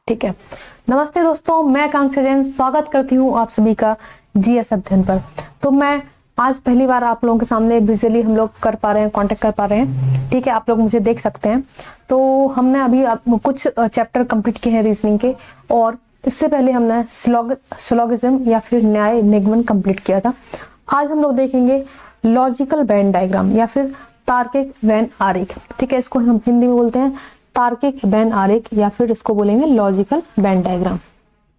ठीक है। नमस्ते दोस्तों, मैं आकांक्षा जैन स्वागत करती हूँ आप सभी का जीएस अध्ययन पर। तो मैं आज पहली बार आप लोगों के सामने विजुअली हम लोग कर पा रहे हैं, कांटेक्ट कर पा रहे हैं। ठीक है, आप लोग मुझे देख सकते हैं। तो हमने अभी कुछ चैप्टर कंप्लीट किए हैं रीजनिंग के, और इससे पहले हमने सिलोगिज्म या फिर न्याय निगमन कंप्लीट किया था। आज हम लोग देखेंगे लॉजिकल वेन डायग्राम या फिर तार्किक वेन आरेख। ठीक है, इसको हम हिंदी में बोलते हैं तार्किक वेन आरेख या फिर इसको बोलेंगे लॉजिकल वेन डायग्राम।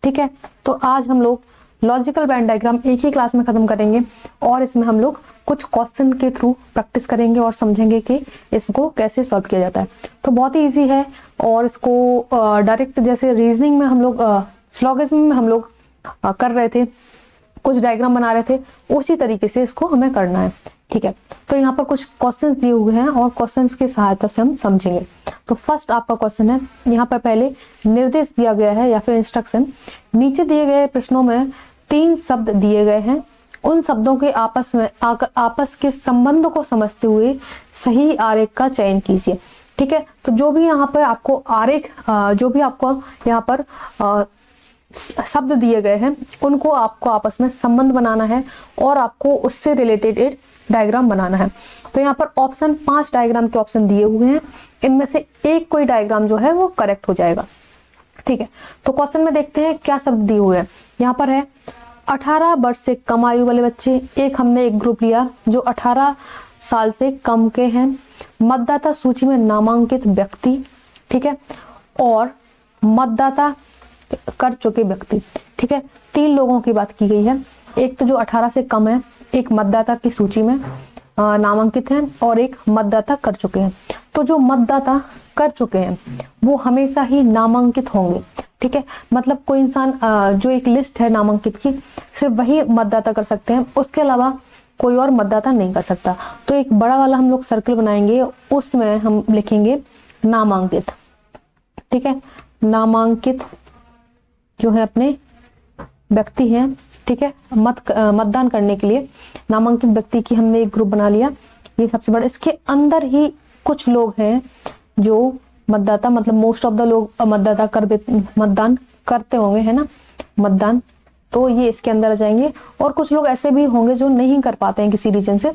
ठीक है, तो आज हम लोग लॉजिकल वेन डायग्राम एक ही क्लास में खत्म करेंगे और इसमें हम लोग कुछ क्वेश्चन के थ्रू प्रैक्टिस करेंगे और समझेंगे कि इसको कैसे सॉल्व किया जाता है। तो बहुत ही इजी है, और इसको डायरेक्ट जैसे रीजनिंग में हम लोग सिलोगिज्म में हम लोग कर रहे थे, कुछ डायग्राम बना रहे थे, उसी तरीके से इसको हमें करना है। ठीक है, तो यहाँ पर कुछ क्वेश्चंस दिए हुए हैं और क्वेश्चंस की सहायता से हम समझेंगे। तो फर्स्ट आपका क्वेश्चन है, यहाँ पर पहले निर्देश दिया गया है या फिर इंस्ट्रक्शन। नीचे दिए गए प्रश्नों में 3 शब्द दिए गए हैं, उन शब्दों के आपस के संबंध को समझते हुए सही आरेख का चयन कीजिए। ठीक है, तो जो भी यहाँ पर आपको आरेख जो भी आपको यहाँ पर शब्द दिए गए हैं उनको आपको आपस में संबंध बनाना है और आपको उससे रिलेटेड एक डायग्राम बनाना है। तो यहाँ पर ऑप्शन 5 डायग्राम के ऑप्शन दिए हुए हैं, इनमें से एक कोई डायग्राम जो है वो करेक्ट हो जाएगा। ठीक है, तो क्वेश्चन में देखते हैं क्या शब्द दिए हुए हैं। यहाँ पर है 18 वर्ष से कम आयु वाले बच्चे। हमने एक ग्रुप लिया जो 18 साल से कम के हैं। मतदाता सूची में नामांकित व्यक्ति, ठीक है, और मतदाता कर चुके व्यक्ति। ठीक है, 3 लोगों की बात की गई है, एक तो जो 18 से कम है, एक मतदाता की सूची में नामांकित हैं और एक मतदाता कर चुके हैं। तो जो मतदाता कर चुके हैं वो हमेशा ही नामांकित होंगे। ठीक है, मतलब कोई इंसान जो एक लिस्ट है नामांकित की, सिर्फ वही मतदाता कर सकते हैं, उसके अलावा कोई और मतदाता नहीं कर सकता। तो एक बड़ा वाला हम लोग सर्कल बनाएंगे, उसमें हम लिखेंगे नामांकित। ठीक है, नामांकित जो है अपने व्यक्ति हैं। ठीक है, मतदान करने के लिए नामांकित व्यक्ति की हमने एक ग्रुप बना लिया, ये सबसे बड़ा। इसके अंदर ही कुछ लोग हैं जो मतदाता, मतलब मोस्ट ऑफ द लोग मतदान करते होंगे, है ना, मतदान, तो ये इसके अंदर आ जाएंगे। और कुछ लोग ऐसे भी होंगे जो नहीं कर पाते हैं किसी रीजन से,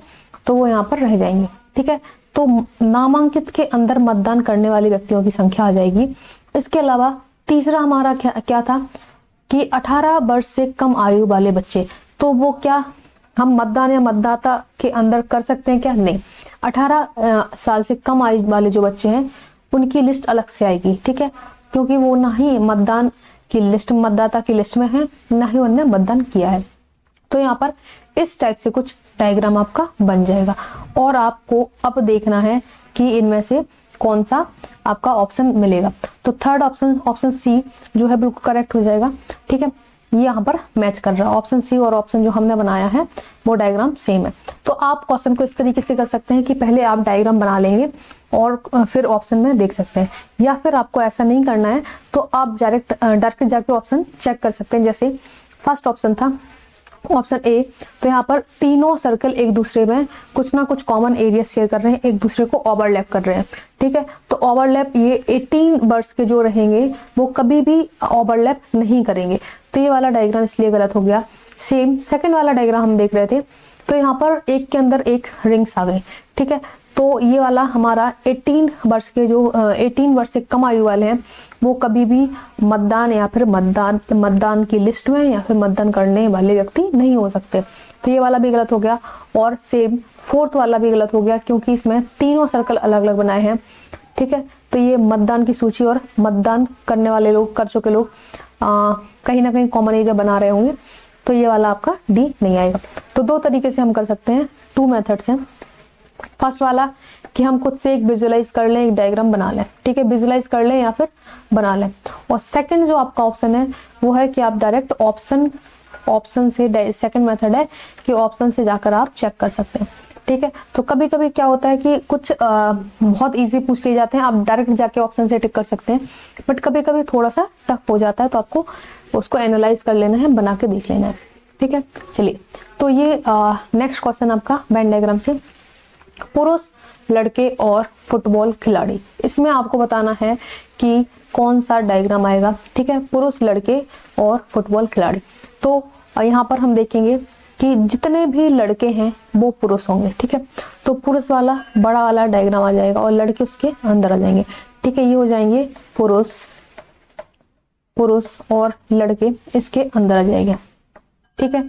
तो वो यहाँ पर रह जाएंगे। ठीक है, तो नामांकित के अंदर मतदान करने वाले व्यक्तियों की संख्या आ जाएगी। इसके अलावा तीसरा हमारा क्या था कि 18 वर्ष से कम आयु वाले बच्चे, तो वो क्या हम मतदान या मतदाता के अंदर कर सकते हैं क्या? नहीं। 18 साल से कम आयु वाले जो बच्चे हैं उनकी लिस्ट अलग से आएगी। ठीक है, क्योंकि वो ना ही मतदान की लिस्ट, मतदाता की लिस्ट में है, ना ही उन्होंने मतदान किया है। तो यहाँ पर इस टाइप से कुछ डायग्राम आपका बन जाएगा, और आपको अब देखना है कि इनमें से कौन सा आपका ऑप्शन मिलेगा। तो थर्ड ऑप्शन सी जो है बिल्कुल करेक्ट हो जाएगा। ठीक है, ये यहाँ पर मैच कर रहा है, ऑप्शन सी और ऑप्शन जो हमने बनाया है वो डायग्राम सेम है। तो आप क्वेश्चन को इस तरीके से कर सकते हैं कि पहले आप डायग्राम बना लेंगे और फिर ऑप्शन में देख सकते हैं, या फिर आपको ऐसा नहीं करना है तो आप डायरेक्ट जाके ऑप्शन चेक कर सकते हैं। जैसे फर्स्ट ऑप्शन था ऑप्शन ए, तो यहाँ पर तीनों सर्कल एक दूसरे में कुछ ना कुछ कॉमन एरिया शेयर कर रहे हैं, एक दूसरे को ओवरलैप कर रहे हैं। ठीक है, तो ओवरलैप ये 18 वर्ष के जो रहेंगे वो कभी भी ओवरलैप नहीं करेंगे, तो ये वाला डायग्राम इसलिए गलत हो गया। सेम सेकंड वाला डायग्राम हम देख रहे थे, तो यहाँ पर एक के अंदर एक रिंग्स आ गए। ठीक है, तो ये वाला हमारा 18 वर्ष के जो 18 वर्ष से कम आयु वाले हैं वो कभी भी मतदान या फिर मतदान की लिस्ट में या फिर मतदान करने वाले व्यक्ति नहीं हो सकते। तो ये वाला भी गलत हो गया, और सेम फोर्थ वाला भी गलत हो गया, क्योंकि इसमें तीनों सर्कल अलग अलग बनाए हैं। ठीक है, तो ये मतदान की सूची और मतदान करने वाले लोग, कर चुके लोग कहीं ना कहीं कॉमन एरिया बना रहे होंगे, तो ये वाला आपका डी नहीं आएगा। तो 2 तरीके से हम कर सकते हैं, 2 मेथड्स हैं। फर्स्ट वाला कि हम खुद से एक विजुअलाइज कर लें, एक डायग्राम बना लें। ठीक है, विजुअलाइज कर लें या फिर बना लें। और सेकंड जो आपका ऑप्शन है वो है कि आप डायरेक्ट ऑप्शन से, सेकंड मेथड है कि ऑप्शन से जाकर आप चेक कर सकते हैं। ठीक है, तो कभी कभी क्या होता है कि कुछ बहुत इजी पूछ लिए जाते हैं, आप डायरेक्ट जाके ऑप्शन से टिक कर सकते हैं, बट कभी कभी थोड़ा सा टफ हो जाता है, तो आपको उसको एनालाइज कर लेना है, बना के देख लेना है। ठीक है, चलिए, तो ये नेक्स्ट क्वेश्चन आपका वेन डायग्राम से पुरुष लड़के और फुटबॉल खिलाड़ी, इसमें आपको बताना है कि कौन सा डायग्राम आएगा। ठीक है, पुरुष लड़के और फुटबॉल खिलाड़ी। तो यहाँ पर हम देखेंगे कि जितने भी लड़के हैं वो पुरुष होंगे। ठीक है, तो पुरुष वाला बड़ा वाला डायग्राम आ जाएगा और लड़के उसके अंदर आ जाएंगे। ठीक है, ये हो जाएंगे पुरुष, पुरुष और लड़के इसके अंदर आ जाएंगे। ठीक है,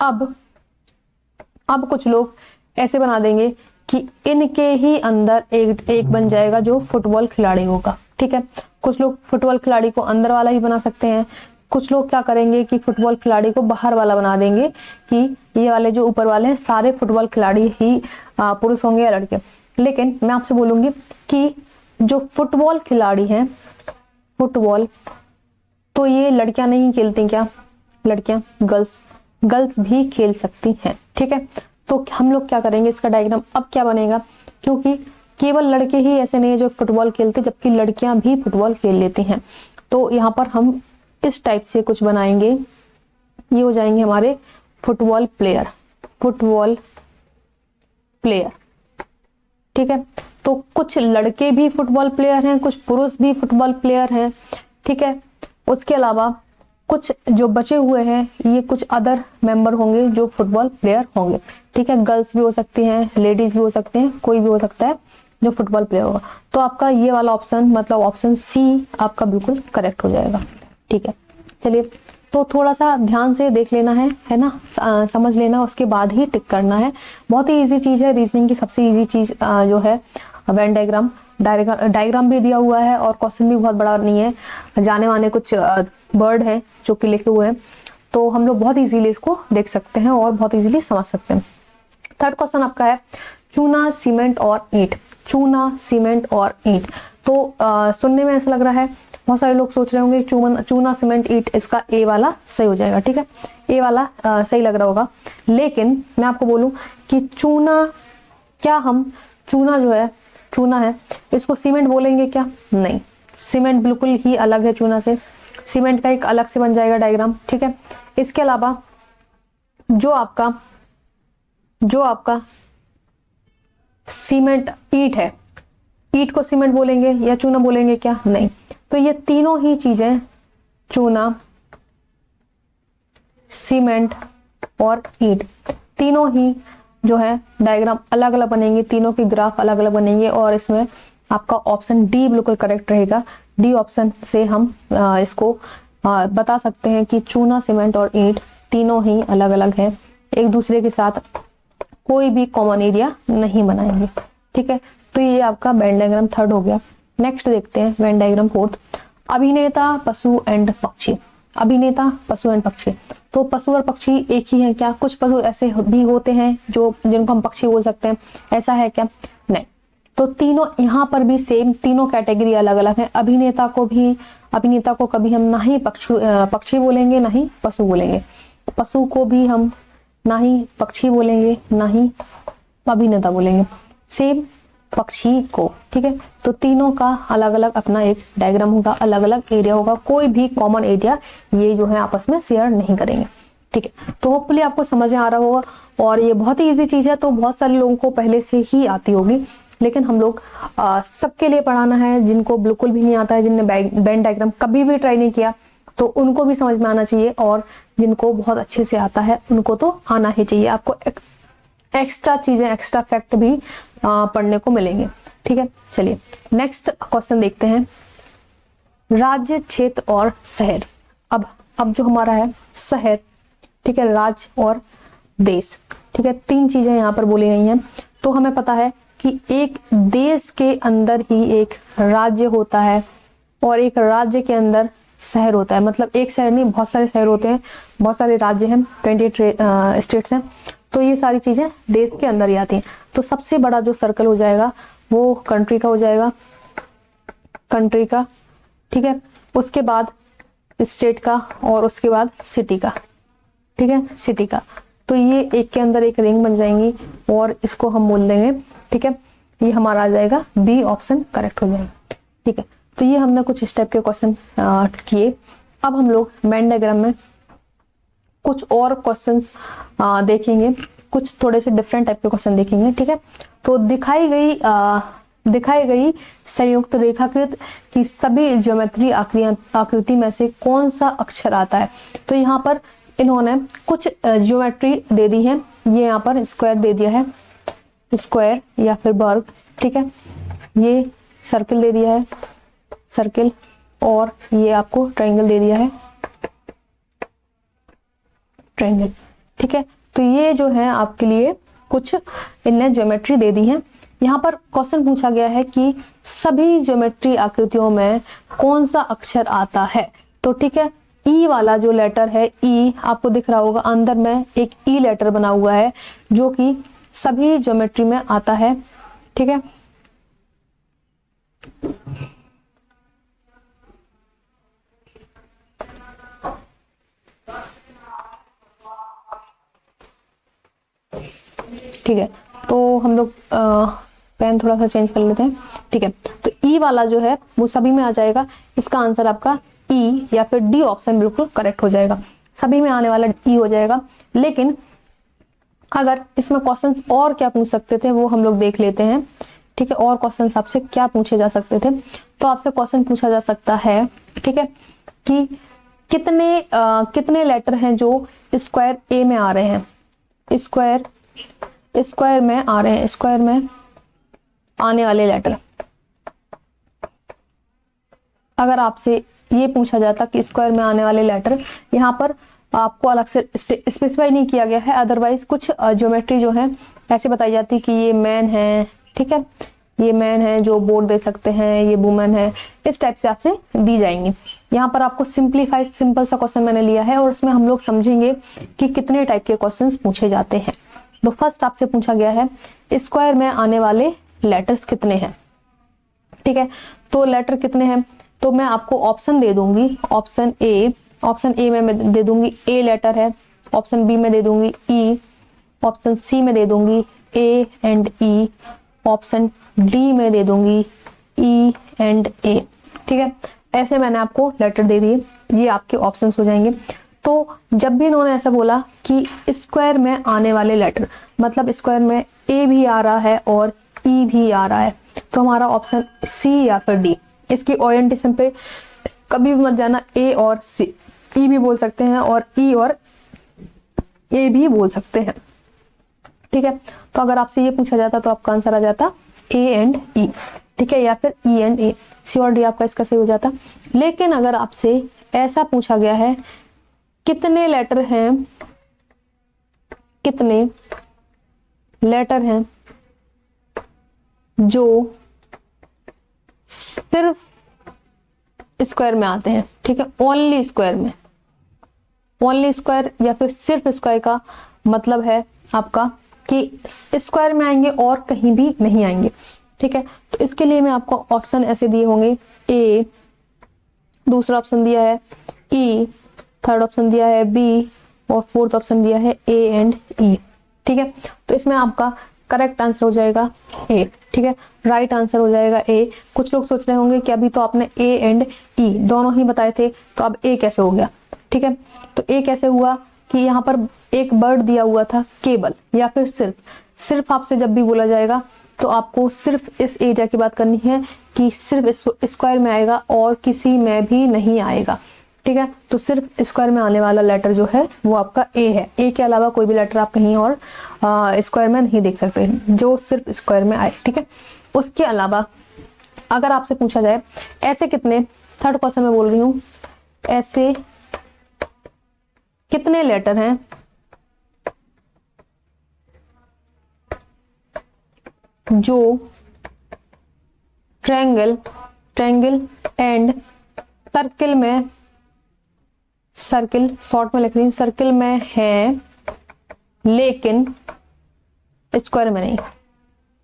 अब कुछ लोग ऐसे बना देंगे कि इनके ही अंदर एक बन जाएगा जो फुटबॉल खिलाड़ी होगा। ठीक है, कुछ लोग फुटबॉल खिलाड़ी को अंदर वाला ही बना सकते हैं। कुछ लोग क्या करेंगे कि फुटबॉल खिलाड़ी को बाहर वाला बना देंगे कि ये वाले जो ऊपर वाले हैं सारे फुटबॉल खिलाड़ी ही पुरुष होंगे या लड़के। लेकिन मैं आपसे बोलूंगी कि जो फुटबॉल खिलाड़ी हैं, फुटबॉल, तो ये लड़कियां नहीं खेलती क्या? लड़कियां, गर्ल्स भी खेल सकती हैं। ठीक है, तो हम लोग क्या करेंगे, इसका डायग्राम अब क्या बनेगा, क्योंकि केवल लड़के ही ऐसे नहीं है जो फुटबॉल खेलते, जबकि लड़कियां भी फुटबॉल खेल लेती हैं। तो यहाँ पर हम इस टाइप से कुछ बनाएंगे। ये हो जाएंगे हमारे फुटबॉल प्लेयर, फुटबॉल प्लेयर। ठीक है, तो कुछ लड़के भी फुटबॉल प्लेयर हैं, कुछ पुरुष भी फुटबॉल प्लेयर हैं। ठीक है, उसके अलावा कुछ जो बचे हुए हैं ये कुछ अदर मेंबर होंगे जो फुटबॉल प्लेयर होंगे। ठीक है, गर्ल्स भी हो सकती हैं, लेडीज भी हो सकते हैं, कोई भी हो सकता है जो फुटबॉल प्लेयर होगा। तो आपका ये वाला ऑप्शन, मतलब ऑप्शन सी आपका बिल्कुल करेक्ट हो जाएगा। ठीक है, चलिए, तो थोड़ा सा ध्यान से देख लेना है ना, समझ लेना, उसके बाद ही टिक करना है। बहुत ही इजी चीज है, रीजनिंग की सबसे इजी चीज जो है वेन डायग्राम। डायग्राम भी दिया हुआ है और क्वेश्चन भी बहुत बड़ा नहीं है, जाने माने कुछ वर्ड है जो कि लिखे हुए हैं, तो हम लोग बहुत इजीली इसको देख सकते हैं और बहुत इजीली समझ सकते हैं। थर्ड क्वेश्चन आपका है चूना, सीमेंट और ईंट। चूना, सीमेंट और ईंट, तो सुनने में ऐसा लग रहा है, बहुत सारे लोग सोच रहे होंगे चूना, सीमेंट, ईंट, इसका ए वाला सही हो जाएगा। ठीक है, ए वाला सही लग रहा होगा, लेकिन मैं आपको बोलूं कि चूना, क्या हम चूना जो है, चूना है, इसको सीमेंट बोलेंगे क्या? नहीं, सीमेंट बिल्कुल ही अलग है चूना से, सीमेंट का एक अलग से बन जाएगा डायग्राम। ठीक है, इसके अलावा जो आपका सीमेंट, ईंट है, ईंट को सीमेंट बोलेंगे या चूना बोलेंगे क्या? नहीं। तो ये तीनों ही चीजें, चूना, सीमेंट और ईंट, तीनों ही जो है डायग्राम अलग अलग बनेंगे, तीनों के ग्राफ अलग अलग बनेंगे, और इसमें आपका ऑप्शन डी बिल्कुल करेक्ट रहेगा। डी ऑप्शन से हम इसको बता सकते हैं कि चूना, सीमेंट और ईंट तीनों ही अलग अलग हैं, एक दूसरे के साथ कोई भी कॉमन एरिया नहीं बनाएंगे। ठीक है, तो ये आपका वेन डायग्राम थर्ड हो गया। नेक्स्ट देखते हैं वेन डायग्राम फोर्थ। अभिनेता, पशु एंड पक्षी। अभिनेता, पशु एंड पक्षी, तो पशु और पक्षी एक ही है क्या? कुछ पशु ऐसे भी होते हैं जो जिनको हम पक्षी बोल सकते हैं, ऐसा है क्या? नहीं। तो तीनों यहाँ पर भी सेम, तीनों कैटेगरी अलग अलग है। अभिनेता को कभी हम ना ही पक्षी बोलेंगे, ना ही पशु बोलेंगे। पशु को भी हम ना ही पक्षी बोलेंगे, ना ही अभिनेता बोलेंगे, सेम पक्षी को। ठीक है, तो तीनों का अलग अलग अपना एक डायग्राम होगा, अलग अलग एरिया होगा, कोई भी कॉमन एरिया ये जो है आपस में शेयर नहीं करेंगे। ठीक है, तो होपफुली आपको समझ आ रहा होगा, और ये बहुत ही इजी चीज है, तो बहुत सारे लोगों को पहले से ही आती होगी, लेकिन हम लोग सबके लिए पढ़ाना है। जिनको बिल्कुल भी नहीं आता है, जिनने वेन डायग्राम कभी भी ट्राई नहीं किया, तो उनको भी समझ में आना चाहिए, और जिनको बहुत अच्छे से आता है उनको तो आना ही चाहिए। आपको एक्स्ट्रा चीजें, एक्स्ट्रा फैक्ट भी पढ़ने को मिलेंगे। ठीक है, चलिए नेक्स्ट क्वेश्चन देखते हैं। राज्य, क्षेत्र और शहर। अब जो हमारा है शहर, ठीक है, राज्य और देश। ठीक है, तीन चीजें यहाँ पर बोली गई हैं। तो हमें पता है कि एक देश के अंदर ही एक राज्य होता है, और एक राज्य के अंदर शहर होता है। मतलब एक शहर नहीं, बहुत सारे शहर होते हैं, बहुत सारे राज्य हैं, 28 स्टेट्स हैं। तो ये सारी चीजें देश के अंदर ही आती हैं। तो सबसे बड़ा जो सर्कल हो जाएगा वो कंट्री का हो जाएगा, कंट्री का। ठीक है, उसके बाद स्टेट का, और उसके बाद सिटी का। ठीक है, सिटी का। तो ये एक के अंदर एक रिंग बन जाएंगी, और इसको हम बोल देंगे। ठीक है, ये हमारा आ जाएगा बी ऑप्शन करेक्ट हो जाएगा। ठीक है, तो ये हमने कुछ इस टाइप के क्वेश्चन किए। अब हम लोग वेन डायग्राम में कुछ और क्वेश्चंस देखेंगे। कुछ थोड़े से डिफरेंट टाइप के क्वेश्चन देखेंगे, ठीक है। तो दिखाई गई संयुक्त रेखाकृत की सभी ज्योमेट्री आकृति में से कौन सा अक्षर आता है। तो यहाँ पर इन्होंने कुछ ज्योमेट्री दे दी है। ये यहाँ पर स्क्वायर दे दिया है, स्क्वायर या फिर वर्ग, ठीक है। ये सर्किल दे दिया है, सर्किल, और ये आपको ट्रायंगल दे दिया है, ट्रायंगल, ठीक है। तो ये जो है आपके लिए कुछ इनने ज्योमेट्री दे दी है। यहाँ पर क्वेश्चन पूछा गया है कि सभी ज्योमेट्री आकृतियों में कौन सा अक्षर आता है। तो ठीक है, ई वाला जो लेटर है, ई आपको दिख रहा होगा, अंदर में एक ई लेटर बना हुआ है जो कि सभी ज्योमेट्री में आता है, ठीक है। ठीक है, तो हम लोग पेन थोड़ा सा चेंज कर लेते हैं, ठीक है। तो ई वाला जो है वो सभी में आ जाएगा। इसका आंसर आपका ई या फिर डी ऑप्शन बिल्कुल करेक्ट हो जाएगा, सभी में आने वाला ई हो जाएगा। लेकिन अगर इसमें क्वेश्चन और क्या पूछ सकते थे वो हम लोग देख लेते हैं, ठीक है। और क्वेश्चन आपसे क्या पूछे जा सकते थे, तो आपसे क्वेश्चन पूछा जा सकता है, ठीक है, कि कितने लेटर हैं जो स्क्वायर ए में आ रहे हैं, स्क्वायर में आ रहे हैं, स्क्वायर में आने वाले लेटर। अगर आपसे ये पूछा जाता कि स्क्वायर में आने वाले लेटर, यहाँ पर आपको अलग से स्पेसिफाई नहीं किया गया है, अदरवाइज कुछ ज्योमेट्री जो है ऐसे बताई जाती कि ये मैन है, ठीक है, ये मैन है जो बोर्ड दे सकते हैं, ये वुमेन है, इस टाइप से आपसे दी जाएंगी। यहाँ पर आपको सिंपल सा क्वेश्चन मैंने लिया है और उसमें हम लोग समझेंगे कि कितने टाइप के क्वेश्चंस पूछे जाते हैं। तो फर्स्ट आपसे पूछा गया है स्क्वायर में आने वाले लेटर्स कितने हैं, ठीक है। तो लेटर कितने हैं, तो मैं आपको ऑप्शन दे दूंगी। ऑप्शन ए में मैं दे दूंगी ए लेटर है, ऑप्शन बी में दे दूंगी ई, ऑप्शन सी में दे दूंगी A and E, option D में दे दूंगी ई एंड ए, ठीक है। ऐसे मैंने आपको लेटर दे दिए, ये आपके ऑप्शंस हो जाएंगे। तो जब भी इन्होंने ऐसा बोला कि स्क्वायर में आने वाले लेटर, मतलब स्क्वायर में ए भी आ रहा है और ई भी आ रहा है, तो हमारा ऑप्शन सी या फिर डी। इसकी ओरिएंटेशन पे कभी भी मत जाना, ए और सी, ई भी बोल सकते हैं और ई और ए भी बोल सकते हैं, ठीक है। तो अगर आपसे ये पूछा जाता तो आपका आंसर आ जाता ए एंड ई, ठीक है, या फिर ई एंड ए, सी और डी आपका इसका सही हो जाता। लेकिन अगर आपसे ऐसा पूछा गया है कितने लेटर हैं, कितने लेटर हैं जो सिर्फ स्क्वायर में आते हैं, ठीक है, ओनली स्क्वायर में, ओनली स्क्वायर या फिर सिर्फ स्क्वायर का मतलब है आपका कि स्क्वायर में आएंगे और कहीं भी नहीं आएंगे, ठीक है। तो इसके लिए मैं आपको ऑप्शन ऐसे दिए होंगे, ए, दूसरा ऑप्शन दिया है ई, थर्ड ऑप्शन दिया है बी और फोर्थ ऑप्शन दिया है ए एंड ई, ठीक है। तो इसमें आपका करेक्ट आंसर हो जाएगा ए, ठीक है, राइट आंसर हो जाएगा ए। कुछ लोग सोच रहे होंगे कि अभी तो आपने ए एंड ई दोनों ही बताए थे, तो अब ए कैसे हो गया, ठीक है। तो ए कैसे हुआ कि यहाँ पर एक वर्ड दिया हुआ था केवल या फिर सिर्फ आपसे जब भी बोला जाएगा तो आपको सिर्फ इस एरिया की बात करनी है कि सिर्फ स्क्वायर में आएगा और किसी में भी नहीं आएगा, ठीक है। तो सिर्फ स्क्वायर में आने वाला लेटर जो है वो आपका ए है। ए के अलावा कोई भी लेटर आप कहीं और स्क्वायर में नहीं देख सकते जो सिर्फ स्क्वायर में आए, ठीक है। उसके अलावा अगर आपसे पूछा जाए ऐसे कितने, थर्ड क्वेश्चन में बोल रही हूँ, ऐसे कितने लेटर हैं जो ट्रायंगल एंड सर्किल में, सर्किल शॉर्ट में लिख रही हूं, सर्किल में है लेकिन स्क्वायर में नहीं,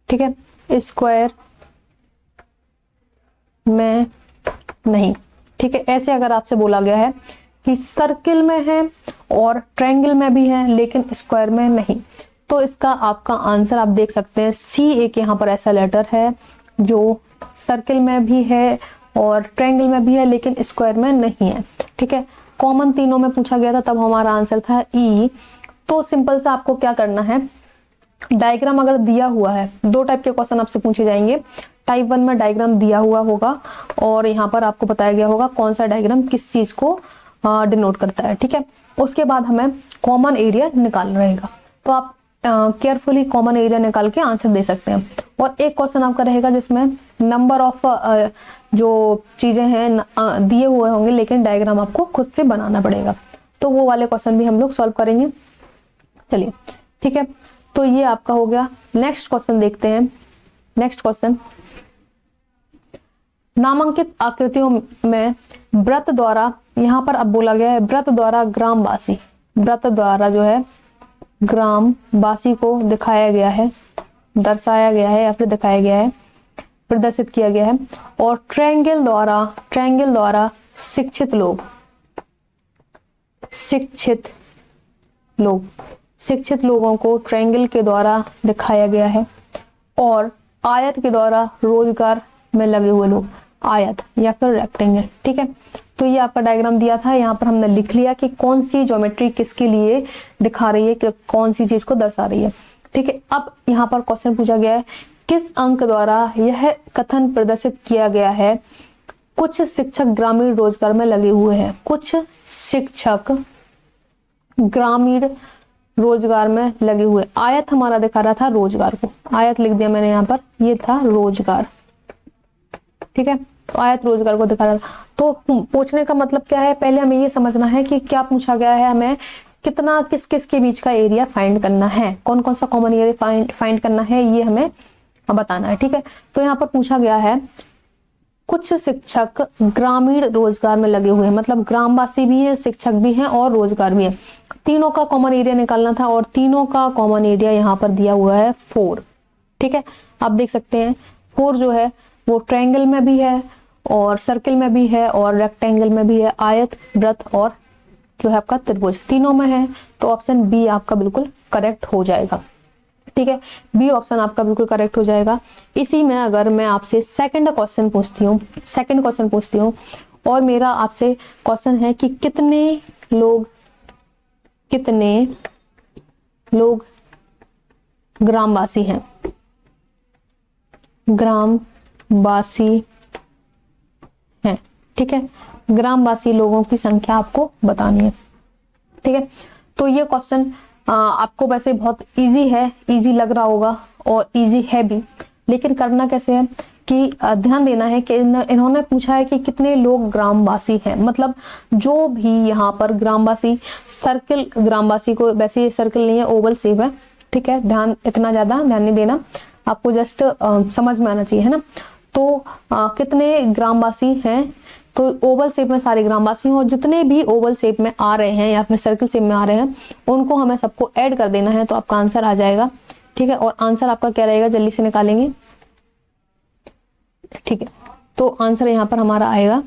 ठीक है, स्क्वायर में नहीं, ठीक है। ऐसे अगर आपसे बोला गया है कि सर्किल में है और ट्रायंगल में भी है लेकिन स्क्वायर में नहीं, तो इसका आपका आंसर आप देख सकते हैं सी, एक यहाँ पर ऐसा लेटर है जो सर्किल में भी है और ट्रायंगल में भी है लेकिन स्क्वायर में नहीं है, ठीक है। कॉमन तीनों में पूछा गया था तब हमारा आंसर था ई, तो सिंपल सा आपको क्या करना है, डायग्राम अगर दिया हुआ है, दो टाइप के क्वेश्चन आपसे पूछे जाएंगे। टाइप 1 में डायग्राम दिया हुआ होगा और यहाँ पर आपको बताया गया होगा कौन सा डायग्राम किस चीज को डिनोट करता है, ठीक है। उसके बाद हमें कॉमन एरिया निकालना रहेगा, तो आप केयरफुली कॉमन एरिया निकाल के आंसर दे सकते हैं। और एक क्वेश्चन आपका रहेगा जिसमें नंबर ऑफ जो चीजें हैं दिए हुए होंगे, लेकिन डायग्राम आपको खुद से बनाना पड़ेगा, तो वो वाले क्वेश्चन भी हम लोग सॉल्व करेंगे। चलिए ठीक है, तो ये आपका हो गया। नेक्स्ट क्वेश्चन देखते हैं। नेक्स्ट क्वेश्चन, नामांकित आकृतियों में व्रत द्वारा, यहाँ पर अब बोला गया है व्रत द्वारा ग्रामवासी, व्रत द्वारा जो है ग्रामवासी को दिखाया गया है, दर्शाया गया है या फिर दिखाया गया है, प्रदर्शित किया गया है। और ट्रायंगल द्वारा शिक्षित लोग, शिक्षित लोगों को ट्रायंगल के द्वारा दिखाया गया है। और आयत के द्वारा रोजगार में लगे हुए लोग, आयत या फिर रेक्टेंगल, ठीक है। तो ये आपका डायग्राम दिया था, यहाँ पर हमने लिख लिया कि कौन सी ज्योमेट्री किसके लिए दिखा रही है, कि कौन सी चीज को दर्शा रही है, ठीक है। अब यहाँ पर क्वेश्चन पूछा गया है, किस अंक द्वारा यह कथन प्रदर्शित किया गया है, कुछ शिक्षक ग्रामीण रोजगार में लगे हुए हैं, कुछ शिक्षक ग्रामीण रोजगार में लगे हुए। आयत हमारा दिखा रहा था रोजगार को, आयत लिख दिया मैंने यहाँ पर, ये था रोजगार, ठीक है। तो आयत रोजगार को दिखा रहा था। तो पूछने का मतलब क्या है, पहले हमें ये समझना है कि क्या पूछा गया है, हमें कितना किस किस के बीच का एरिया फाइंड करना है, कौन कौन सा कॉमन एरिया फाइंड करना है, ये हमें बताना है, ठीक है। तो यहाँ पर पूछा गया है कुछ शिक्षक ग्रामीण रोजगार में लगे हुए हैं, मतलब ग्रामवासी भी है, शिक्षक भी हैं और रोजगार भी है। तीनों का कॉमन एरिया निकालना था और तीनों का कॉमन एरिया यहाँ पर दिया हुआ है 4, ठीक है। आप देख सकते हैं 4 जो है वो ट्रायंगल में भी है और सर्किल में भी है और रेक्टेंगल में भी है, आयत, वृत्त और जो है आपका त्रिभुज, तीनों में है। तो ऑप्शन बी आपका बिल्कुल करेक्ट हो जाएगा, ठीक है। बी ऑप्शन आपका बिल्कुल करेक्ट हो जाएगा। इसी में अगर मैं आपसे सेकंड क्वेश्चन पूछती हूँ और मेरा आपसे क्वेश्चन है कि कितने लोग ग्रामवासी हैं, ग्रामवासी हैं, ठीक है। ग्रामवासी लोगों की संख्या आपको बतानी है, ठीक है। तो ये क्वेश्चन आपको वैसे बहुत इजी है, इजी लग रहा होगा और इजी है भी, लेकिन करना कैसे है कि ध्यान देना है कि इन्होंने पूछा है कि कितने लोग ग्रामवासी हैं, मतलब जो भी यहाँ पर ग्रामवासी, सर्किल ग्रामवासी को, वैसे ये सर्किल नहीं है, ओवल शेप है, ठीक है। इतना ज्यादा ध्यान नहीं देना, आपको जस्ट समझ में आना चाहिए, है ना। तो कितने ग्रामवासी हैं, तो ओवल शेप में सारे ग्रामवासी हैं और जितने भी ओवल शेप में आ रहे हैं या फिर सर्किल शेप में आ रहे हैं उनको हमें सबको ऐड कर देना है, तो आपका आंसर आ जाएगा, ठीक है। और आंसर आपका क्या रहेगा, जल्दी से निकालेंगे, ठीक है। तो आंसर यहाँ पर हमारा आएगा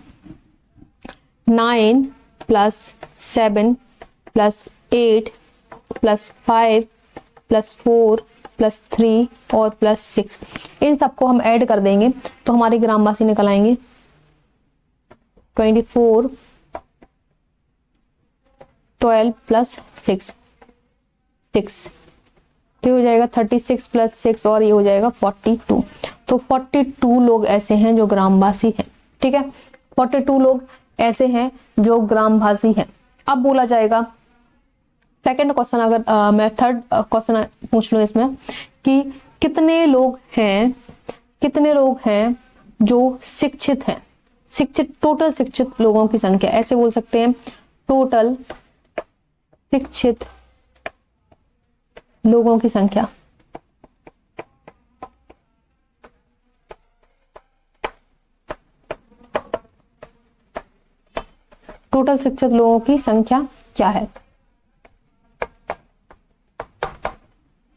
9 + 7 + 8 + 5 + 4 + 3 और +6, इन सबको हम ऐड कर देंगे तो हमारे ग्रामवासी निकल आएंगे 24, 12 + 6, तो हो जाएगा 36 + 6 और ये हो जाएगा 42। तो 42 लोग ऐसे हैं जो ग्रामवासी हैं, ठीक है। 42 लोग ऐसे हैं जो ग्रामवासी हैं। अब बोला जाएगा सेकंड क्वेश्चन, अगर मैं थर्ड क्वेश्चन पूछ लूं इसमें कि कितने लोग हैं जो शिक्षित हैं, टोटल शिक्षित लोगों की संख्या, ऐसे बोल सकते हैं टोटल शिक्षित लोगों की संख्या, टोटल शिक्षित लोगों की संख्या क्या है,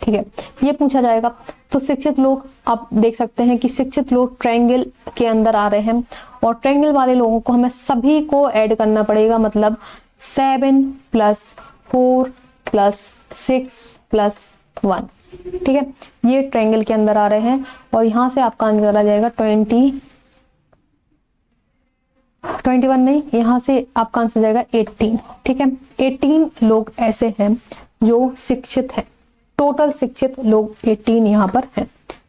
ठीक है, ये पूछा जाएगा। तो शिक्षित लोग, आप देख सकते हैं कि शिक्षित लोग ट्रायंगल के अंदर आ रहे हैं और ट्रायंगल वाले लोगों को हमें सभी को ऐड करना पड़ेगा, मतलब 7 + 4 + 6 + 1, ठीक है। ये ट्रायंगल के अंदर आ रहे हैं और यहां से आपका आंसर आ जाएगा 21 नहीं, यहां से आपका आंसर जाएगा 18, ठीक है। 18 लोग ऐसे हैं जो शिक्षित हैं। टोटल शिक्षित लोग 18 यहाँ पर हैं।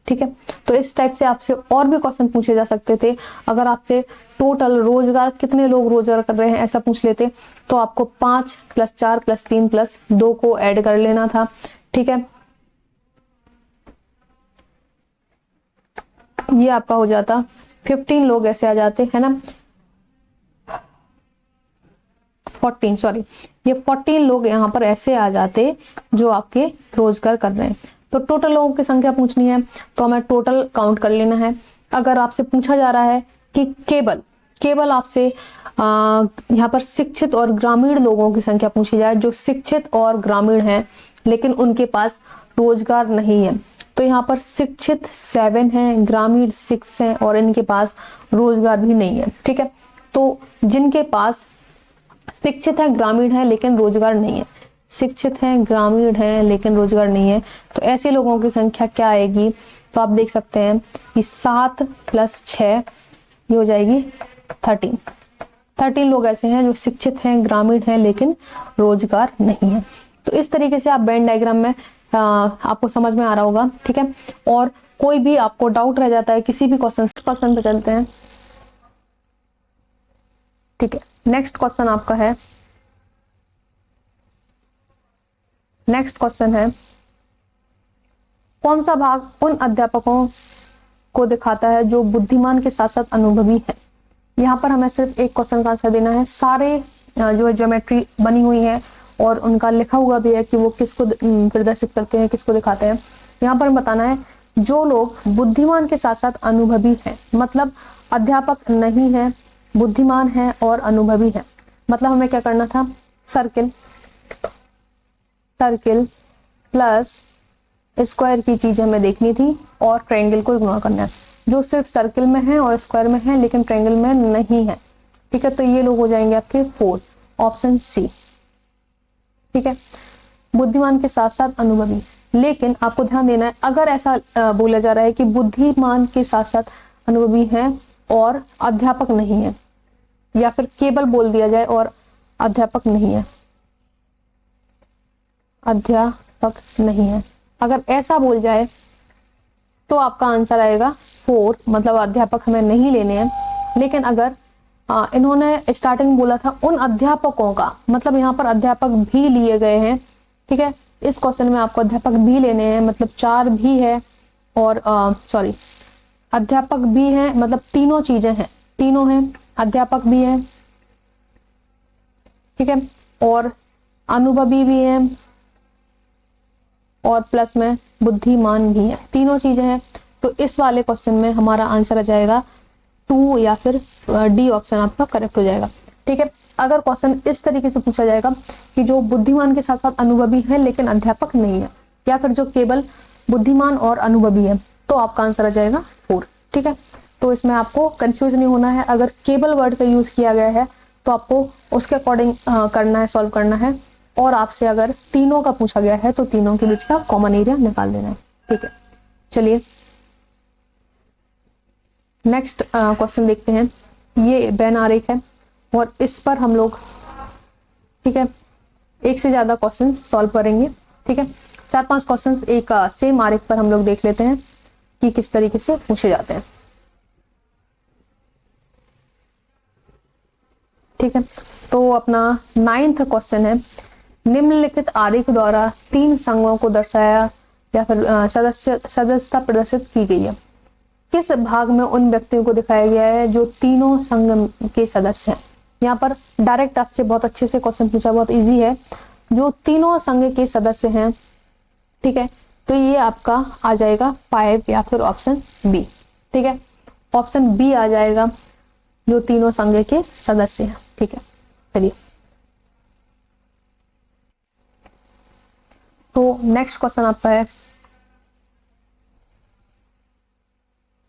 ठीक है, तो इस टाइप से आपसे और भी क्वेश्चन पूछे जा सकते थे। अगर आपसे टोटल रोजगार कितने लोग रोजगार कर रहे हैं ऐसा पूछ लेते तो आपको 5 + 4 + 3 + 2 को ऐड कर लेना था। ठीक है, ये आपका हो जाता 15 लोग ऐसे आ जाते है ना, 14 सॉरी, ये 14 लोग यहाँ पर ऐसे आ जाते जो आपके रोजगार कर रहे हैं। तो टोटल लोगों की संख्या पूछनी है तो हमें टोटल काउंट कर लेना है। अगर आपसे पूछा जा रहा है कि केवल आपसे यहाँ पर शिक्षित और ग्रामीण लोगों की संख्या पूछी जाए, जो शिक्षित और ग्रामीण हैं लेकिन उनके पास रोजगार नहीं है, तो यहाँ पर शिक्षित 7 हैं, ग्रामीण 6 हैं और इनके पास रोजगार भी नहीं है। ठीक है, तो जिनके पास शिक्षित है, ग्रामीण है लेकिन रोजगार नहीं है, शिक्षित है, ग्रामीण है लेकिन रोजगार नहीं है, तो ऐसे लोगों की संख्या क्या आएगी? तो आप देख सकते हैं कि 7 + 6 ये हो जाएगी 13 लोग ऐसे हैं जो शिक्षित हैं, ग्रामीण हैं लेकिन रोजगार नहीं है। तो इस तरीके से आप वेन डायग्राम में आपको समझ में आ रहा होगा। ठीक है, और कोई भी आपको डाउट रह जाता है किसी भी क्वेश्चन पे चलते हैं। ठीक है, नेक्स्ट क्वेश्चन आपका है, नेक्स्ट क्वेश्चन है कौन सा भाग उन अध्यापकों को दिखाता है जो बुद्धिमान के साथ साथ अनुभवी है? यहाँ पर हमें सिर्फ एक क्वेश्चन का आंसर देना है। सारे जो है ज्योमेट्री बनी हुई है और उनका लिखा हुआ भी है कि वो किसको प्रदर्शित करते हैं, किसको दिखाते हैं। यहाँ पर बताना है जो लोग बुद्धिमान के साथ साथ अनुभवी हैं, मतलब अध्यापक नहीं है, बुद्धिमान है और अनुभवी है। मतलब हमें क्या करना था, सर्किल प्लस स्क्वायर की चीज हमें देखनी थी और ट्रायंगल को इग्नोर करना है। जो सिर्फ सर्किल में है और स्क्वायर में है लेकिन ट्रायंगल में नहीं है। ठीक है, तो ये लोग हो जाएंगे आपके 4, ऑप्शन सी। ठीक है, बुद्धिमान के साथ साथ अनुभवी। लेकिन आपको ध्यान देना है, अगर ऐसा बोला जा रहा है कि बुद्धिमान के साथ साथ अनुभवी है और अध्यापक नहीं है, या फिर केवल बोल दिया जाए और अध्यापक नहीं है, अध्यापक नहीं है, अगर ऐसा बोल जाए तो आपका आंसर आएगा 4, मतलब अध्यापक हमें नहीं लेने हैं। लेकिन अगर इन्होंने स्टार्टिंग में बोला था उन अध्यापकों का, मतलब यहाँ पर अध्यापक भी लिए गए हैं। ठीक है, इस क्वेश्चन में आपको अध्यापक भी लेने हैं, मतलब 4 भी है और सॉरी अध्यापक भी है, मतलब तीनों चीजें हैं, तीनों हैं, अध्यापक भी है, ठीक है, और अनुभवी भी है और प्लस में बुद्धिमान भी है, तीनों चीजें हैं। तो इस वाले क्वेश्चन में हमारा आंसर आ जाएगा 2 या फिर डी ऑप्शन आपका करेक्ट हो जाएगा। ठीक है, अगर क्वेश्चन इस तरीके से पूछा जाएगा कि जो बुद्धिमान के साथ साथ अनुभवी है लेकिन अध्यापक नहीं है, या फिर जो केवल बुद्धिमान और अनुभवी है, तो आपका आंसर आ जाएगा 4। ठीक है, तो इसमें आपको कंफ्यूज नहीं होना है। अगर केवल वर्ड का यूज किया गया है तो आपको उसके अकॉर्डिंग करना है, सॉल्व करना है। और आपसे अगर तीनों का पूछा गया है तो तीनों के बीच का कॉमन एरिया निकाल देना है। ठीक है, चलिए नेक्स्ट क्वेश्चन देखते हैं। ये वेन आरेख है और इस पर हम लोग, ठीक है, एक से ज्यादा क्वेश्चन सॉल्व करेंगे। ठीक है, 4-5 क्वेश्चन एक सेम आरेख पर हम लोग देख लेते हैं कि किस तरीके से पूछे जाते हैं। ठीक है, तो अपना 9th क्वेश्चन है, निम्नलिखित आरेख द्वारा 3 संघों को दर्शाया या फिर सदस्यता प्रदर्शित की गई है। किस भाग में उन व्यक्तियों को दिखाया गया है जो तीनों संघ के सदस्य हैं? यहाँ पर डायरेक्ट आपसे बहुत अच्छे से क्वेश्चन पूछा, बहुत इजी है, जो तीनों संघ के सदस्य हैं। ठीक है, तो ये आपका आ जाएगा 5 या फिर ऑप्शन बी। ठीक है, ऑप्शन बी आ जाएगा, जो तीनों संघ के सदस्य हैं। ठीक है, चलिए तो नेक्स्ट क्वेश्चन आपका है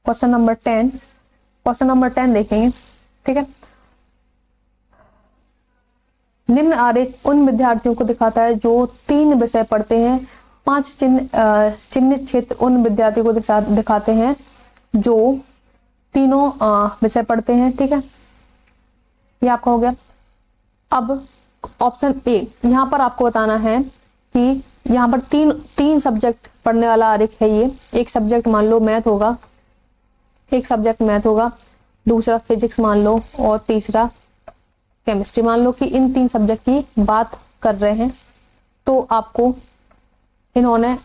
क्वेश्चन नंबर 10। क्वेश्चन नंबर 10 देखेंगे। ठीक है, निम्न आरेख उन विद्यार्थियों को दिखाता है जो 3 विषय पढ़ते हैं। 5 चिन्हित क्षेत्र उन विद्यार्थियों को दिखाते हैं जो तीनों विषय पढ़ते हैं। ठीक है, ये आपका हो गया। अब ऑप्शन ए, यहाँ पर आपको बताना है कि यहाँ पर तीन सब्जेक्ट पढ़ने वाला आरेख है ये। एक सब्जेक्ट मान लो मैथ होगा, एक सब्जेक्ट मैथ होगा, दूसरा फिजिक्स मान लो और तीसरा केमिस्ट्री मान लो कि इन 3 सब्जेक्ट की बात कर रहे हैं। तो आपको इन्होंने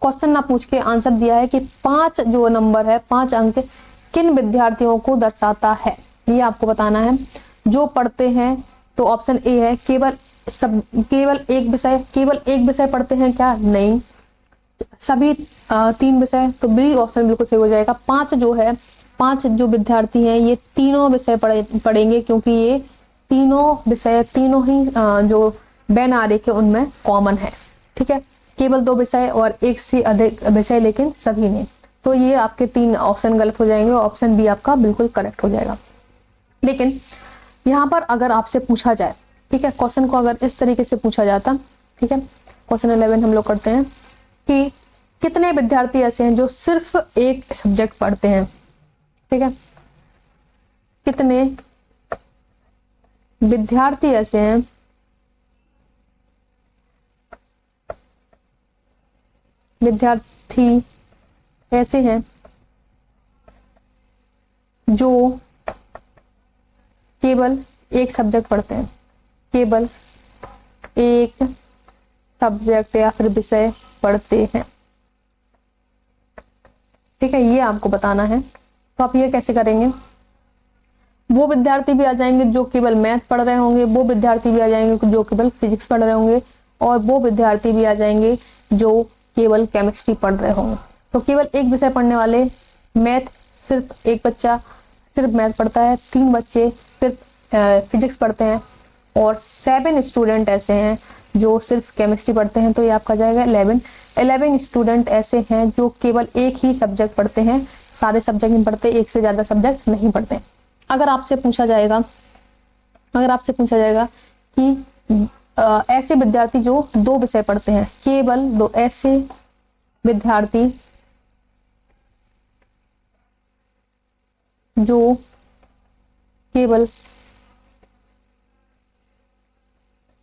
क्वेश्चन ना पूछ के आंसर दिया है कि 5 जो नंबर है, 5 अंक किन विद्यार्थियों को दर्शाता है, ये आपको बताना है। जो पढ़ते हैं तो ऑप्शन ए है केवल एक विषय पढ़ते हैं क्या? नहीं, सभी 3 विषय। तो बी ऑप्शन बिल्कुल सही हो जाएगा। 5 जो है, 5 जो विद्यार्थी हैं ये तीनों विषय पढ़ेंगे, क्योंकि ये तीनों विषय तीनों ही जो वेन आरेख है उनमें कॉमन है। ठीक है, केवल 2 विषय और एक से अधिक विषय लेकिन सभी ने। तो ये आपके 3 ऑप्शन गलत हो जाएंगे, ऑप्शन बी आपका बिल्कुल करेक्ट हो जाएगा। लेकिन यहाँ पर अगर आपसे पूछा जाए, ठीक है, क्वेश्चन को अगर इस तरीके से पूछा जाता, ठीक है, क्वेश्चन 11 हम लोग करते हैं कि कितने विद्यार्थी ऐसे हैं जो सिर्फ एक सब्जेक्ट पढ़ते हैं। ठीक है, कितने विद्यार्थी ऐसे हैं जो केवल एक सब्जेक्ट पढ़ते हैं, केवल एक सब्जेक्ट या फिर विषय पढ़ते हैं। ठीक है, ये आपको बताना है। तो आप ये कैसे करेंगे? वो विद्यार्थी भी आ जाएंगे जो केवल मैथ पढ़ रहे होंगे, वो विद्यार्थी भी आ जाएंगे जो केवल फिजिक्स पढ़ रहे होंगे, और वो विद्यार्थी भी आ जाएंगे जो केवल केमिस्ट्री पढ़ रहे होंगे। तो केवल एक विषय पढ़ने वाले मैथ, सिर्फ एक बच्चा सिर्फ मैथ पढ़ता है, 3 बच्चे सिर्फ फिजिक्स पढ़ते हैं, और 7 स्टूडेंट ऐसे हैं जो सिर्फ केमिस्ट्री पढ़ते हैं। तो ये आपका जाएगा 11 स्टूडेंट ऐसे हैं जो केवल एक ही सब्जेक्ट पढ़ते हैं, सारे सब्जेक्ट नहीं पढ़ते, एक से ज्यादा सब्जेक्ट नहीं पढ़ते। अगर आपसे पूछा जाएगा कि ऐसे विद्यार्थी जो 2 विषय पढ़ते हैं, केवल 2 ऐसे विद्यार्थी जो केवल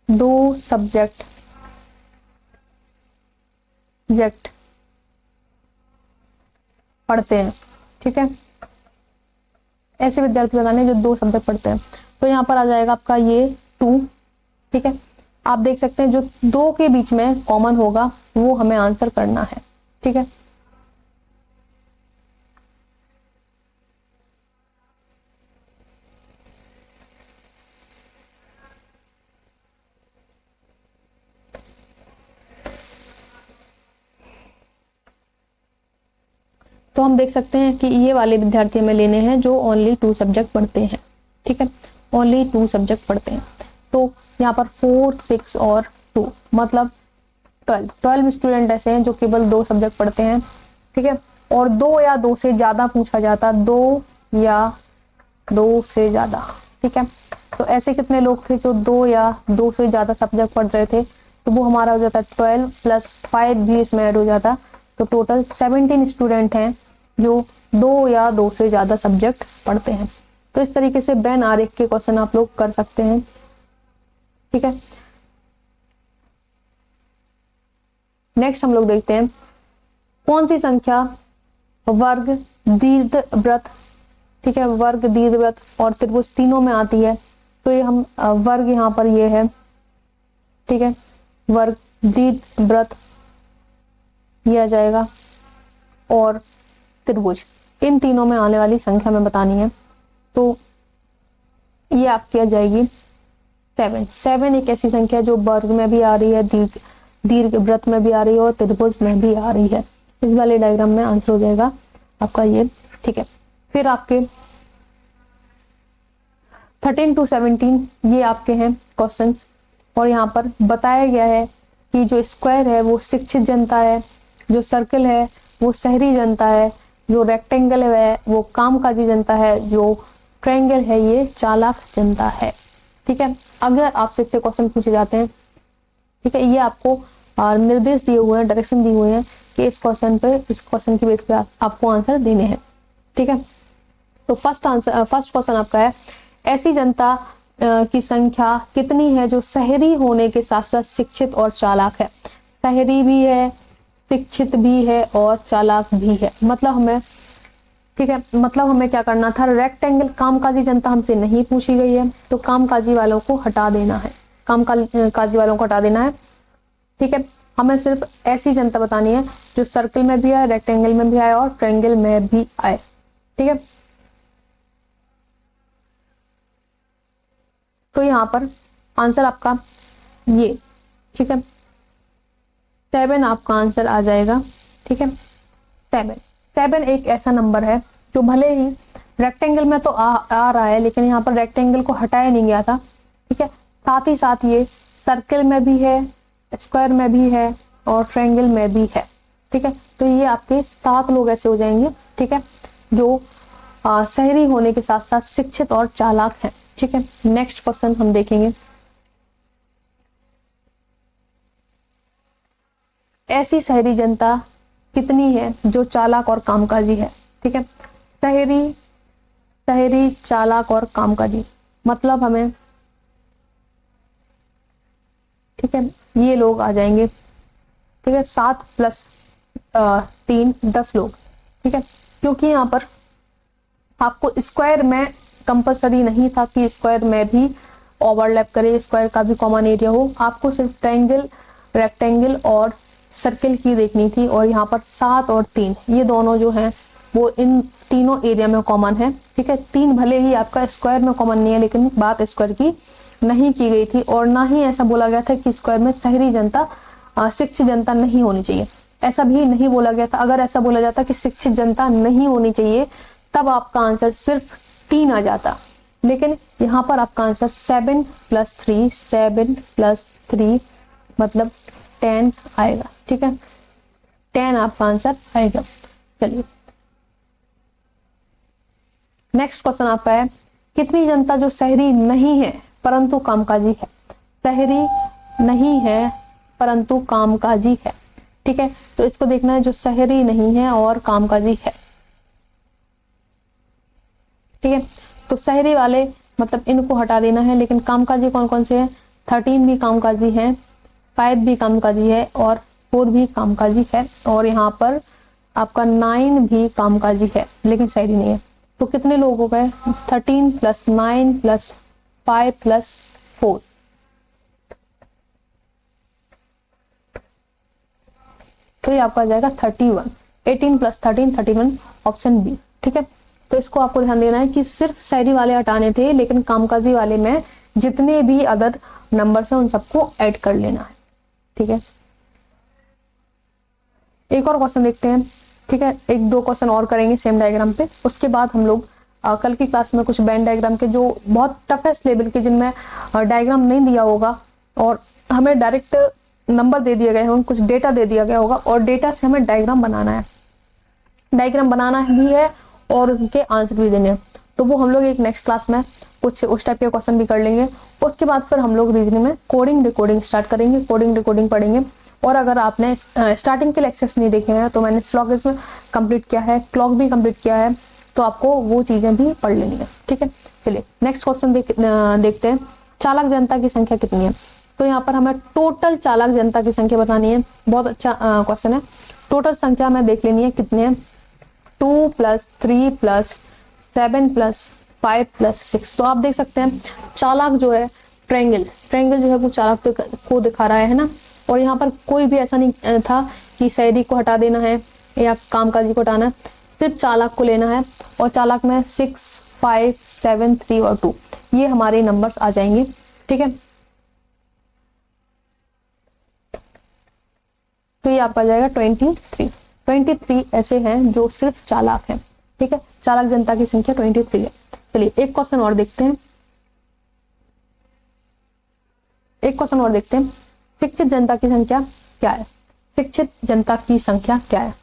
2 सब्जेक्ट पढ़ते हैं। ठीक है, ऐसे विद्यार्थी बताने जो 2 सब्जेक्ट पढ़ते हैं। तो यहाँ पर आ जाएगा आपका ये 2। ठीक है, आप देख सकते हैं जो 2 के बीच में कॉमन होगा वो हमें आंसर करना है। ठीक है, तो हम देख सकते हैं कि ये वाले विद्यार्थी हमें लेने हैं जो ओनली 2 सब्जेक्ट पढ़ते हैं। ठीक है, ओनली 2 सब्जेक्ट पढ़ते हैं। तो यहाँ पर 4, 6 और 2 मतलब 12 स्टूडेंट ऐसे हैं जो केवल 2 सब्जेक्ट पढ़ते हैं। ठीक है, और 2 या 2 से ज्यादा पूछा जाता, 2 या 2 से ज्यादा। ठीक है, तो ऐसे कितने लोग थे जो 2 या 2 से ज्यादा सब्जेक्ट पढ़ रहे थे? तो वो हमारा हो जाता 12 प्लस 5 भी इसमें ऐड हो जाता, तो टोटल 17 स्टूडेंट हैं जो 2 या 2 से ज्यादा सब्जेक्ट पढ़ते हैं। तो इस तरीके से वेन आरेख के क्वेश्चन आप लोग कर सकते हैं। ठीक है, नेक्स्ट हम लोग देखते हैं कौन सी संख्या वर्ग, दीर्घवृत्त, ठीक है, वर्ग, दीर्घवृत्त और त्रिभुज तीनों में आती है। तो ये हम वर्ग यहाँ पर ये है, ठीक है, वर्ग, दीर्घवृत्त ये आ जाएगा, और त्रिभुज, इन तीनों में आने वाली संख्या में बतानी है। तो ये आपकी आ जाएगी 7 एक ऐसी संख्या जो वर्ग में भी आ रही है, दीर्घवृत्त में भी आ रही है और त्रिभुज में भी आ रही है। इस वाले डायग्राम में आंसर हो जाएगा आपका ये। ठीक है, फिर आपके 13 to 17 ये आपके हैं क्वेश्चंस, और यहाँ पर बताया गया है कि जो स्क्वायर है वो शिक्षित जनता है, जो सर्कल है वो शहरी जनता है, जो रेक्टेंगल है वो कामकाजी जनता है, जो ट्रायंगल है ये चालाक जनता है। ठीक है, अगर आपसे इससे क्वेश्चन पूछे जाते हैं, ठीक है, ये आपको निर्देश दिए हुए हैं, डायरेक्शन दिए हुए हैं कि इस क्वेश्चन की बेस पे आपको आंसर देने हैं। ठीक है, तो फर्स्ट क्वेश्चन आपका है ऐसी जनता की संख्या कितनी है जो शहरी होने के साथ साथ शिक्षित और चालाक है। शहरी भी है, शिक्षित भी है और चालाक भी है। मतलब हमें, ठीक है, मतलब हमें क्या करना था, रेक्टेंगल कामकाजी जनता हमसे नहीं पूछी गई है, तो कामकाजी वालों को हटा देना है, कामकाजी वालों को हटा देना है। ठीक है, हमें सिर्फ ऐसी जनता बतानी है जो सर्कल में भी आए, रेक्टेंगल में भी आए और ट्रायंगल में भी आए। ठीक है, तो यहाँ पर आंसर आपका ये, ठीक है, 7 आपका आंसर आ जाएगा। ठीक है, 7 एक ऐसा नंबर है जो भले ही रेक्टेंगल में तो आ रहा है, लेकिन यहाँ पर रेक्टेंगल को हटाया नहीं गया था। ठीक है, साथ ही साथ ये सर्कल में भी है, स्क्वायर में भी है और ट्रायंगल में भी है। ठीक है, तो ये आपके 7 लोग ऐसे हो जाएंगे, ठीक है, जो शहरी होने के साथ साथ शिक्षित और चालाक हैं। ठीक है, नेक्स्ट क्वेश्चन हम देखेंगे। ऐसी शहरी जनता कितनी है जो चालाक और कामकाजी है। ठीक है, शहरी चालाक और कामकाजी, मतलब हमें, ठीक है, ये लोग आ जाएंगे। ठीक है, 7 + 3 10 लोग। ठीक है, क्योंकि यहाँ पर आपको स्क्वायर में कंपलसरी नहीं था कि स्क्वायर में भी ओवरलैप करे, स्क्वायर का भी कॉमन एरिया हो, आपको सिर्फ ट्रायंगल, रेक्टेंगल और सर्किल की देखनी थी। और यहाँ पर 7 और 3 ये दोनों जो हैं वो इन तीनों एरिया में कॉमन है। ठीक है, 3 भले ही आपका स्क्वायर में कॉमन नहीं है, लेकिन बात स्क्वायर की नहीं की गई थी और ना ही ऐसा बोला गया था कि स्क्वायर में शहरी जनता, शिक्षित जनता नहीं होनी चाहिए, ऐसा भी नहीं बोला गया था। अगर ऐसा बोला जाता कि शिक्षित जनता नहीं होनी चाहिए, तब आपका आंसर सिर्फ 3 आ जाता, लेकिन यहाँ पर आपका आंसर 7 + 3, 7 + 3 मतलब 10 आएगा। ठीक है, 10 आपका आंसर आएगा। चलिए, नेक्स्ट क्वेश्चन आपका है, कितनी जनता जो शहरी नहीं है परंतु कामकाजी है। शहरी नहीं है परंतु कामकाजी है। ठीक है, तो इसको देखना है जो शहरी नहीं है और कामकाजी है। ठीक है, तो शहरी वाले मतलब इनको हटा देना है, लेकिन कामकाजी कौन कौन से हैं, 13 भी कामकाजी है, 5 भी कामकाजी है और 4 भी कामकाजी है, और यहाँ पर आपका 9 भी कामकाजी है, लेकिन शहरी नहीं है। तो कितने लोग हो गए, 13 + 9 + 5 + 4, तो ये आपका आ जाएगा 31। 18 + 13 31, ऑप्शन बी। ठीक है, तो इसको आपको ध्यान देना है कि सिर्फ शहरी वाले हटाने थे, लेकिन कामकाजी वाले में जितने भी अदर नंबर्स हैं उन सबको ऐड कर लेना है। ठीक है, एक और क्वेश्चन देखते हैं। ठीक है, 1-2 क्वेश्चन और करेंगे सेम डायग्राम पे, उसके बाद हम लोग कल की क्लास में कुछ बेन डायग्राम के जो बहुत टफेस्ट लेवल के, जिनमें डायग्राम नहीं दिया होगा और हमें डायरेक्ट नंबर दे दिए गए होंगे, कुछ डेटा दे दिया गया होगा और डेटा से हमें डायग्राम बनाना है, डायग्राम बनाना भी है और उनके आंसर भी देने हैं। तो वो हम लोग एक नेक्स्ट क्लास में कुछ उस टाइप के क्वेश्चन भी कर लेंगे। उसके बाद फिर हम लोग रीजनिंग में कोडिंग डिकोडिंग स्टार्ट करेंगे, कोडिंग डिकोडिंग पढ़ेंगे। और अगर आपने स्टार्टिंग के लेक्चर्स नहीं देखे हैं तो मैंने स्लॉगिज्म कंप्लीट किया है, क्लॉक भी कंप्लीट किया है, तो आपको वो चीजें भी पढ़ लेनी है। ठीक है, चलिए नेक्स्ट क्वेश्चन देखते हैं। चालाक जनता की संख्या कितनी है। तो यहाँ पर हमें टोटल चालाक जनता की संख्या बतानी है। बहुत अच्छा क्वेश्चन है। टोटल संख्या हमें देख लेनी है कितनी है, 2 + 3 + 7 + 5 + 6। तो आप देख सकते हैं चालाक जो है, ट्रायंगल जो है वो चालाक को दिखा रहा है ना। और यहाँ पर कोई भी ऐसा नहीं था कि शहरी को हटा देना है या कामकाजी को हटाना है, सिर्फ चालाक को लेना है। और चालाक में 6, 5, 7, 3 और 2 ये हमारे नंबर्स आ जाएंगे। ठीक है, तो ये आपका जाएगा 23 ऐसे हैं जो सिर्फ चालाक हैं। ठीक है, चालाक जनता की संख्या 23 है। चलिए एक क्वेश्चन और देखते हैं, शिक्षित जनता की संख्या क्या है। शिक्षित जनता की संख्या क्या है।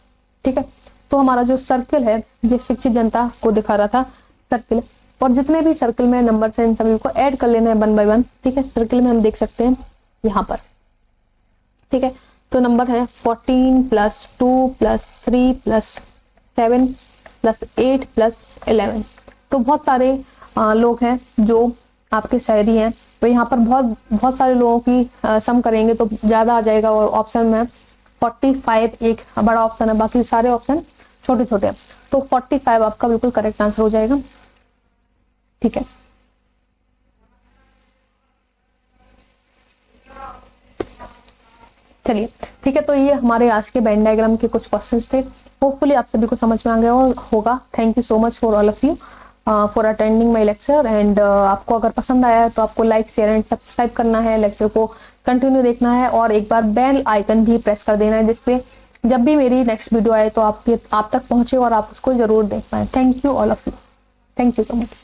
ठीक है, तो हमारा जो सर्कल है ये शिक्षित जनता को दिखा रहा था, सर्कल, और जितने भी सर्कल में नंबर है इन सभी को ऐड कर लेना है 1 by 1। ठीक है, सर्कल में हम देख सकते हैं यहाँ पर। ठीक है, तो नंबर है 14 + 2 + 3 + 7 + 8 + 11। तो बहुत सारे लोग हैं जो आपकी सैलरी है। तो यहाँ पर बहुत बहुत सारे लोगों की सम करेंगे तो ज़्यादा आ जाएगा। और ऑप्शन में 45 एक बड़ा ऑप्शन है, बाकी सारे ऑप्शन छोटे छोटे हैं। तो 45 आपका बिल्कुल करेक्ट आंसर हो जाएगा। ठीक है, चलिए ठीक है। तो ये हमारे आज के वेन डायग्राम के कुछ क्वेश्चंस थे। होपफुली आप सभी को समझ में आ गया होगा। Thank you so much for all of you for attending my lecture. And आपको अगर पसंद आया है तो आपको लाइक शेयर एंड सब्सक्राइब करना है, लेक्चर को कंटिन्यू देखना है और एक बार बेल आइकन भी प्रेस कर देना है, जिससे जब भी मेरी नेक्स्ट वीडियो आए तो आप तक पहुंचे और आप उसको जरूर देख पाए। Thank you all of you, thank you so much.